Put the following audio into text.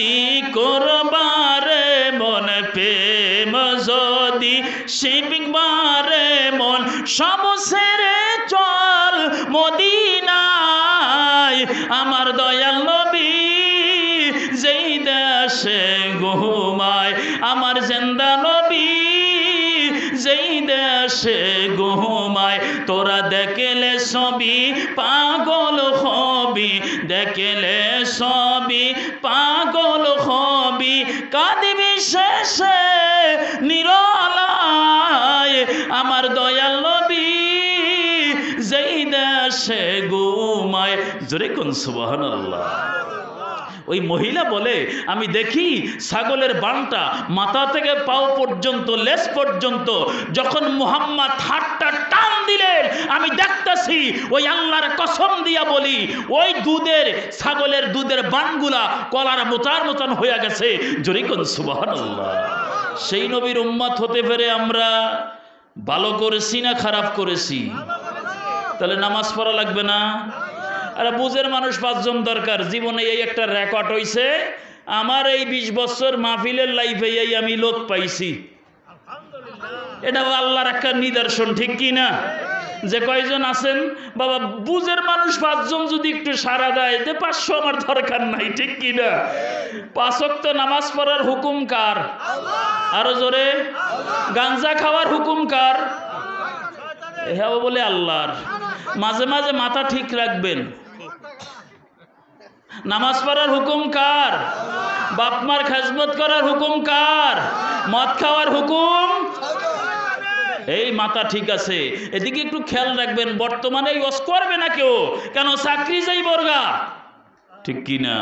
যদি করবারে মন প্রেম যদি শিখবারে মন সব ছেড়ে চল মদিনায় আমার দয়াল নবী যেই দেশে ঘুমায় আমার জিন্দা নবী যেই দেশে ঘুমায় তোরা দেখলে সবই পাগল হবি দেখলে সবই পাগল হবি কাঁদিবি শেষে নিরলায় আমার দয়াল নবী যেই দেশে ঘুমায় জোরে কোন সুবহানাল্লাহ। ওই মহিলা বলে আমি দেখি ছাগলের বানটা মাথা থেকে পাও পর্যন্ত লেজ পর্যন্ত যখন মুহাম্মদ হাতটা টান দিলেন আমি দেখতেছি ওই আল্লাহর কসম দিয়া বলি ওই দুধের ছাগলের দুধের বানগুলা কলার মোচার মতন হয়ে গেছে জোরে কোন সুবহানাল্লাহ। সেই নবীর উম্মত হতে পেরে আমরা ভালো করেছি না খারাপ করেছি? তাহলে নামাজ পড়া লাগবে না? আরে বুঝের মানুষ 5 জন দরকার। জীবনে এই একটা রেকর্ড হইছে আমার এই 20 বছর মাহফিলের লাইফে এই আমি লোক পাইছি। এটা আল্লাহর একটা নিদর্শন, ঠিক কি না? যে কয়জন আছেন বাবা বুঝের মানুষ 5 জন যদি একটু সাড়া দেয় যে 500 আমার দরকার নাই, ঠিক কি না? 5 ওয়াক্ত নামাজ পড়ার হুকুম কার? আরো জোরে। গাঞ্জা খাওয়ার হুকুম কার? হ্যাঁ বলে আল্লাহর। মাঝে মাঝে মাথা ঠিক রাখবেন। নামাজ পড়ার হুকুম কার? বাপ মার খেজমত করার হুকুম কার? মদ খাওয়ার হুকুম? এই মাথা ঠিক আছে, এদিকে একটু খেয়াল রাখবেন। বর্তমানে ওয়াজ করবে না কেউ, কেন চাকরি যাই বর্গা, ঠিক কি না?